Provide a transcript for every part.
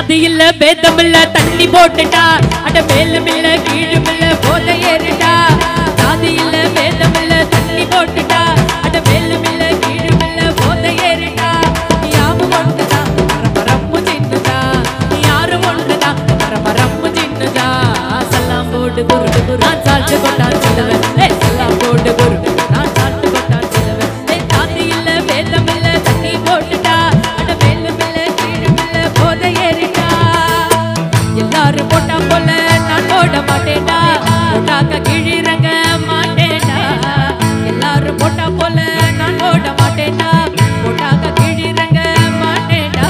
ஜாதி இல்ல பேதம் இல்ல தண்ணி போட்டுட்டா அட மேலும் இல்ல கீழும் இல்ல போத ஏறிட்டா ஜாதி இல்ல பேதம் இல்ல தண்ணி போட்டுட்டா அட மேலும் இல்ல கீழும் இல்ல போத ஏறிட்டா யாவும் ஒன்றுதான் பரம்பரம்மு சின்னதா யாரும் ஒன்றுதான் பரம்பரம்மு சின்னதா சல்லாம் போடு குரு நான் சால்ட்டு கொண்டான் சொல்லுவேன் சல்லாம் போடு குரு நான் சால்ட்டு கொண்டான் சொல்லுவேன் ஜாதி இல்ல பேதம் இல்ல தண்ணி போட்டுட்டா அட மேலும் இல்ல கீழும் இல்ல போத ஏறிட்டா எல்லாரும் போட்டா போல நான் போட மாட்டேன்டா போட்டாக்க கிழிறங்க மாட்டேன்டா எல்லாரும் போட்டா போல நான் போட மாட்டேன்டா போட்டாக்க கிழிறங்க மாட்டேன்டா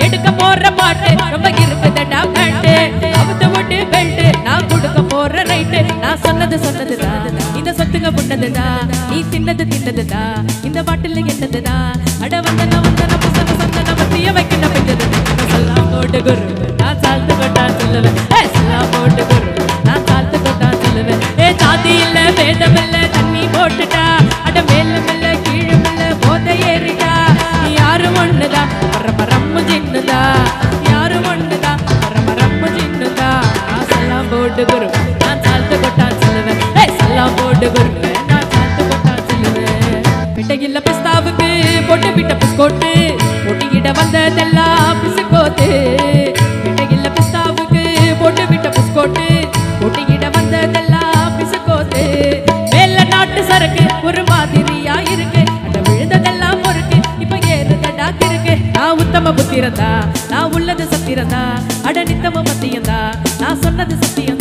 எடுக்க போற பாட்டு ரொம்ப இருக்குதடா பேட்டு அவுத்த விட்டு பெல்ட் நான் கொடுக்க போற ரைட்டு நான் சொன்னதுதா இந்த சொத்துங்க புண்ணதுதா நீ தின்னதுதா இந்த பாட்டில் என்னதுதா அட வந்தன புசன சந்தன பத்திய வைக்கிற பெஞ்சது சல்லாம் போட்டு குரு நான் சால்த்து கொண்டான் சொல்லுவேன் சல்லாம் போட்டு குரு நான் சால்த்து கொண்டான் சொல்லுவேன் ஜாதி இல்ல பேதம் இல்ல தண்ணி போட்டுட்டா அட மேலும் இல்ல கீழும் இல்ல போத ஏறிட்டா யாரும் ஒண்ணுதா பரம்பரம்மு சின்னதா யாரும் ஒண்ணுதா பரம்பரம்மு சின்னதா சல்லாம் போட்டு குரு நான் சால்த்து கொண்டான் சொல்லுவேன் சல்லாம் போட்டு குரு நான் சால்த்து கொண்டான் சொல்லுவேன் பிட்டையில்ல பிஸ்தாவுக்கு போட்டு விட்ட பிஸ்கோட்டு பொட்டியிட வந்ததெல்லாம் பிசுக்கோத்து பிட்டையில்ல பிஸ்தாவுக்கு போட்டு விட்ட பிஸ்கோட்டு பொட்டியிட வந்ததெல்லாம் பிசுக்கோத்து மேல நாட்டு சரக்கு ஒரு மாதிரியா இருக்கு அட விழுந்ததெல்லாம் பொறுக்கு இப்ப ஏறுதடா கிருக்கு நான் உத்தம புத்திரந்தா நான் உள்ளது சத்திரந்தா அட நித்தம மத்தியந்தா நான் சொன்னது சத்தியம்